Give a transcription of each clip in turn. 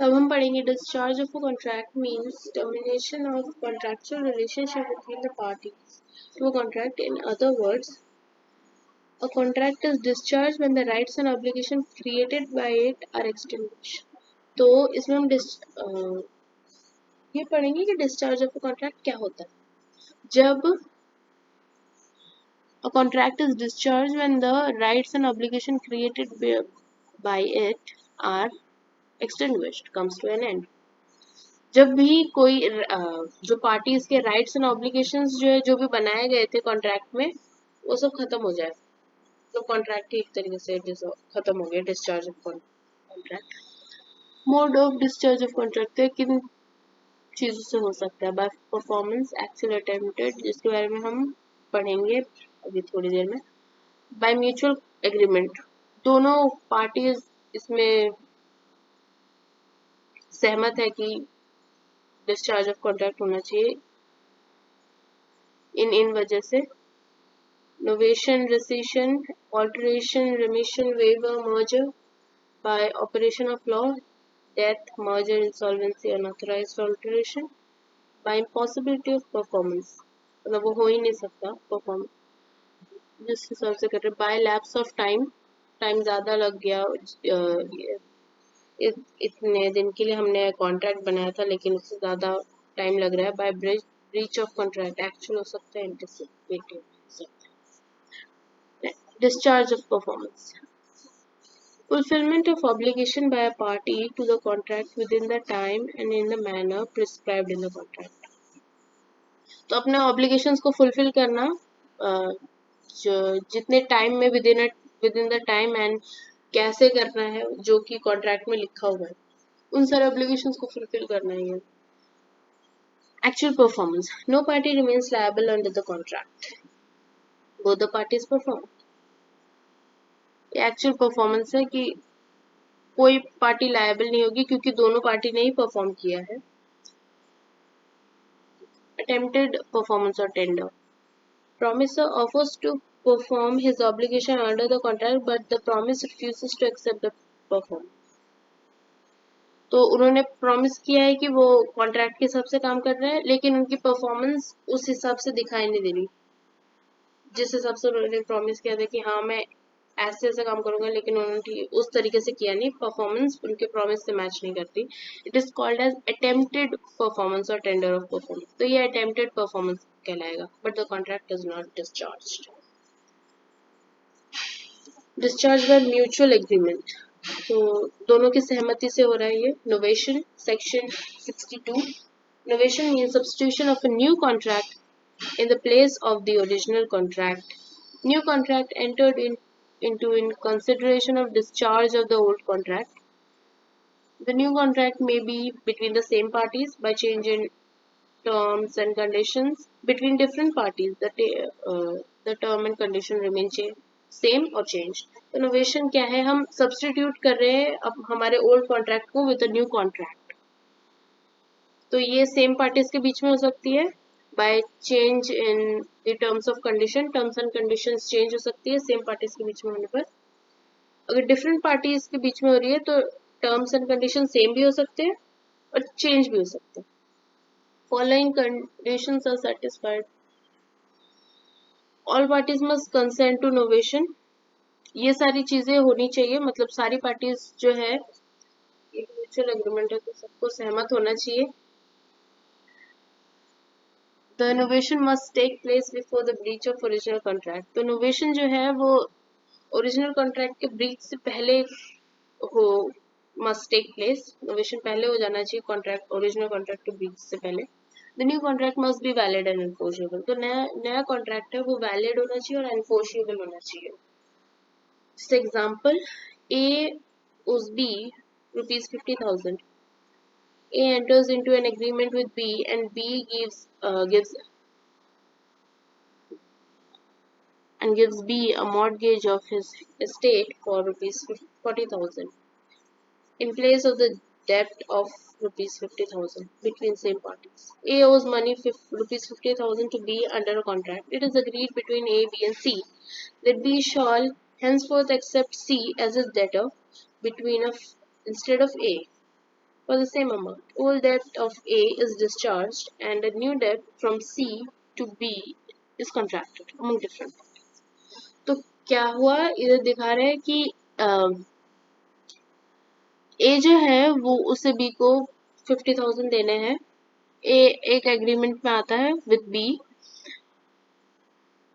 अब हम पढ़ेंगे discharge of a contract means termination of contractual relationship between the parties to a contract. In other words, a contract is discharged when the rights and obligations created by it are extinguished. तो इसमें हम ये पढ़ेंगे कि discharge of a contract क्या होता है. जब a contract is discharged when the rights and obligations created by it are extinguished, comes to an end. जब भी कोई जो पार्टीज के राइट्स एंड ऑब्लिगेशंस जो है जो भी बनाए गए थे कॉन्ट्रैक्ट में वो सब खत्म हो जाए तो कॉन्ट्रैक्ट ही एक तरीके से खत्म हो गया. Discharge of contract. Mode of discharge of contract है किन चीज़ों से हो सकता है. बाय परफॉर्मेंस एक्चुअल अटेम्प्टेड, जिसके बारे में हम पढ़ेंगे अभी थोड़ी देर में. बाय म्यूचुअल एग्रीमेंट, दोनों पार्टीज इसमें सहमत है कि डिस्चार्ज ऑफ कॉन्ट्रैक्ट होना चाहिए इन वजह से. Novation, rescission, alteration, remission, waiver, merger by operation of law, death, merger, insolvency, unauthorized alteration, by impossibility of performance. मतलब वो हो ही नहीं सकता परफॉर्म जिस हिसाब से कर रहे. By lapse of time, time ज़्यादा लग गया, इतने दिन के लिए हमने कॉन्ट्रैक्ट बनाया था लेकिन उससे ज़्यादा टाइम लग रहा है. By breach of contract, actual हो सकता है, एंटिसिपेटेड हो सकता है. Discharge of performance, fulfillment of obligation by a party to the contract within the time and in the manner prescribed in the contract. तो अपने obligations को fulfill करना जो जितने टाइम में within the time and कैसे करना है जो कि कॉन्ट्रैक्ट में लिखा हुआ है उन सारे obligations को fulfill करना है. Actual performance, no party remains liable under the contract. Both the parties perform. Actual performance है कि कोई पार्टी लायबल नहीं होगी क्योंकि दोनों पार्टी ने ही परफॉर्म किया है. Attempted performance or tender, promisor offers to perform his obligation under the contract but the promise refuses to accept the performance. तो उन्होंने प्रॉमिस किया है कि वो कॉन्ट्रैक्ट के हिसाब से काम कर रहे हैं लेकिन उनकी परफॉर्मेंस उस हिसाब से दिखाई नहीं दे रही जिस हिसाब से उन्होंने प्रॉमिस किया था कि हाँ मैं ऐसे ऐसे काम करूंगा लेकिन उन्होंने उस तरीके से किया नहीं. परफॉर्मेंस उनके प्रॉमिस से मैच नहीं करती. It is called as attempted performance और टेंडर ऑफ परफॉर्मेंस. तो ये अटेम्प्टेड परफॉर्मेंस कहलाएगा but the contract is not discharged. Discharge by mutual agreement, तो दोनों की सहमति से हो रहा है ये. Novation, section 62. Novation means substitution of a new contract in the place of the original contract. New contract entered into in consideration of discharge of the old contract. The new contract may be between the same parties by change in terms and conditions between different parties. The term and condition remain same or changed. तो novation क्या है, हम substitute कर रहे हैं अब हमारे old contract को with a new contract. तो ये सेम पार्टीज के बीच में हो सकती है by change in the terms of condition. Terms and conditions change हो सकती है सेम पार्टीज के बीच में होने पर. अगर डिफरेंट पार्टीज के बीच में हो रही है तो टर्म्स एंड कंडीशन सेम भी हो सकते हैं और चेंज भी हो सकते हैं. Following conditions are satisfied. All parties must consent to novation. ये सारी चीजें होनी चाहिए, मतलब सारी पार्टीज जो है एक म्यूचुअल एग्रीमेंट है तो सबको सहमत होना चाहिए. The novation must take place before the breach of original contract. तो novation जो है वो original contract के breach से पहले हो must take place. novation पहले हो जाना चाहिए contract original contract के breach से पहले. The new contract must be valid and enforceable. तो नया contract है वो valid होना चाहिए और enforceable होना चाहिए. Just example, A owes B rupees 50,000. A enters into an agreement with B and B gives B a mortgage of his estate for rupees 40,000 in place of the debt of rupees 50,000 between same parties. A owes money rupees 50,000 to B under a contract. It is agreed between A, B and C that B shall henceforth accept C as his debtor instead of A. for the same amount. Old debt of A is discharged and a new debt from C to B is contracted among different. तो क्या हुआ, इधर दिखा रहे हैं कि ए जो है वो उसे बी को 50,000 देने हैं. ए एक एग्रीमेंट में आता है विद बी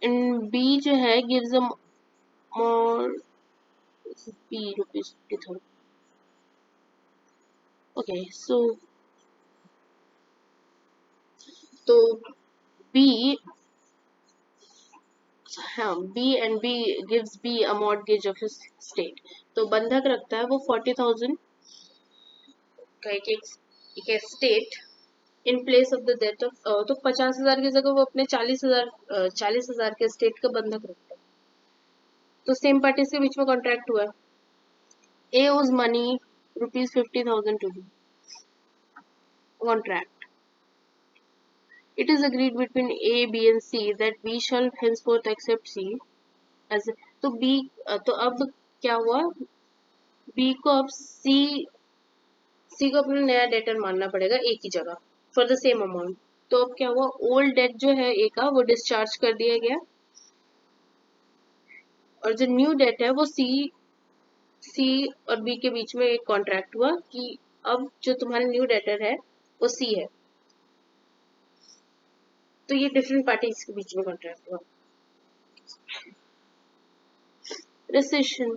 एंड बी जो है gives a more B rupees 50,000. Okay so तो बी हाँ B and B gives B a mortgage of his state. तो बंधक रखता है वो 40,000 का एक estate in place of the debt of. तो 50,000 की जगह वो अपने 40,000 के स्टेट का बंधक रखता है. तो सेम पार्टीज के बीच में कॉन्ट्रैक्ट हुआ. A owes money rupees 50,000 to B. Contract. It is agreed between A, B and C that B shall henceforth accept C as. तो B तो अब क्या हुआ, B को अब C को अपना नया डेटर मानना पड़ेगा A की जगह फॉर द सेम अमाउंट. तो अब क्या हुआ, ओल्ड डेट जो है A का वो डिस्चार्ज कर दिया गया और जो न्यू डेट है वो C और B के बीच में एक कॉन्ट्रैक्ट हुआ कि अब जो तुम्हारा न्यू डेटर है वो C है. तो ये डिफरेंट पार्टीज के बीच में कॉन्ट्रैक्ट हुआ. Rescission.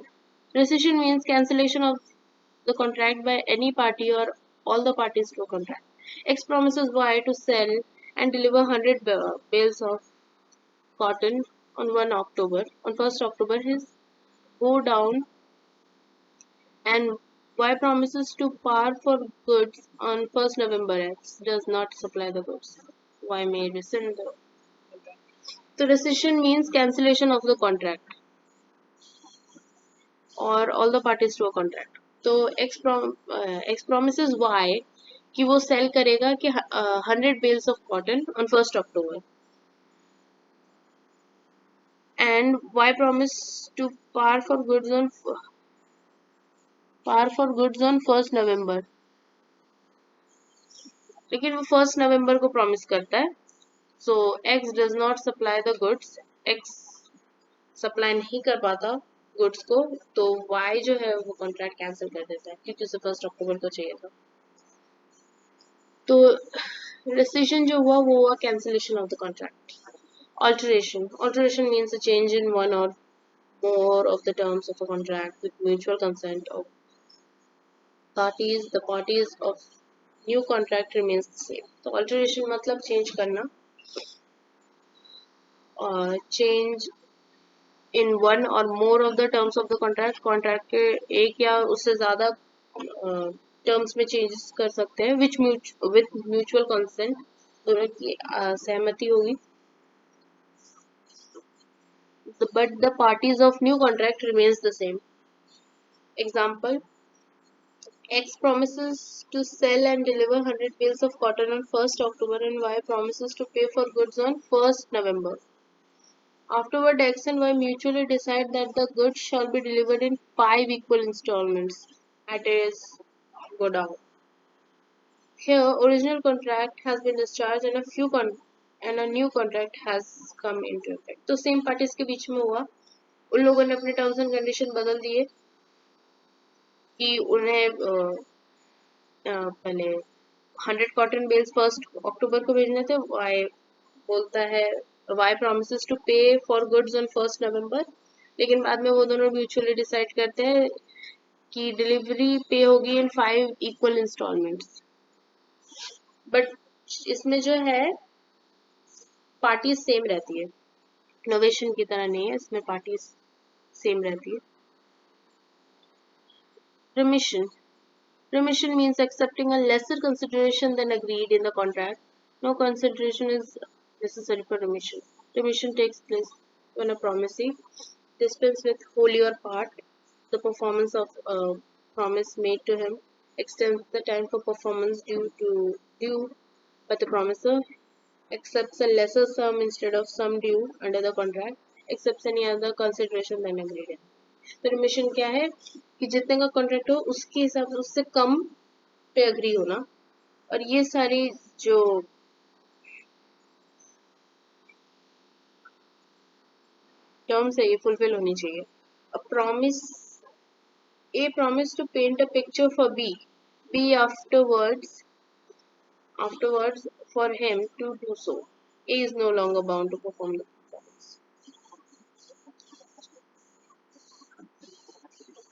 Rescission means cancellation of the contract by any party or all the parties to a contract. X promises Y to sell and deliver 100 bales of cotton on 1 October. On 1st October, his go down and Y promises to par for goods on 1st November. X does not supply the goods. Y may rescind the contract. So rescission means cancellation of the contract or all the parties to a contract. तो X promises Y कि वो cell करेगा कि 100 bales of cotton on 1st October and Y promise to par for goods on 1st November. लेकिन वो 1st November को promise करता है. So X does not supply the goods. X supply नहीं कर पाता गुड्स को, तो Y जो है वो कॉन्ट्रैक्ट कैंसिल कर देता है क्योंकि उसे 1st अक्टूबर को चाहिए था. तो rescission जो हुआ वो हुआ cancellation of the contract. Alteration means a change in one or more of the terms of a contract with mutual consent of parties. The parties of new contract remains the same. तो alteration मतलब change करना, और change in one or more of the terms of the contract. Contract के एक या उससे ज्यादा terms में चेंजेस कर सकते हैं विच विथ म्यूचुअल कंसेंट, दोनों की सहमति होगी. But the parties of new contract remains the same. Example: X promises to sell and deliver 100 bales of cotton on 1st October and Y promises to pay for goods on 1st November. Afterward, X and Y mutually decide that the goods shall be delivered in 5 equal installments. That is, go down. Here, original contract has been discharged and a new contract has come into effect. तो same parties के बीच में हुआ, उन लोगों ने अपने terms and condition बदल दिए कि उन्हें पहले 100 कॉटन बेल्स 1st अक्टूबर को भेजने थे. वाई बोलता है, वाई प्रॉमिसेस टू पे फॉर गुड्स ऑन 1st नवंबर, लेकिन बाद में वो दोनों म्यूचुअली डिसाइड करते हैं कि डिलीवरी पे होगी इन 5 इक्वल इंस्टॉलमेंट्स. बट इसमें जो है पार्टीज सेम रहती है, इनोवेशन की तरह नहीं है, इसमें पार्टीज सेम रहती है. Remission means accepting a lesser consideration than agreed in the contract. No consideration is necessary for remission. Remission takes place when a promisee dispenses with wholly or part the performance of a promise made to him, extends the time for performance due by the promiser, accepts a lesser sum instead of sum due under the contract, accepts any other consideration than agreed in. तो remission क्या है कि जितने का contract हो उसके हिसाब से उससे कम पे अग्री होना, और ये सारी जो टर्म्स है ये फुलफिल होनी चाहिए. A promise A promised to paint a picture for B. B afterwards for him to do so. A is no longer bound to perform the performance.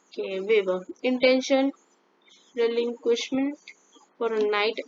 Okay, waiver. Intention, relinquishment for a night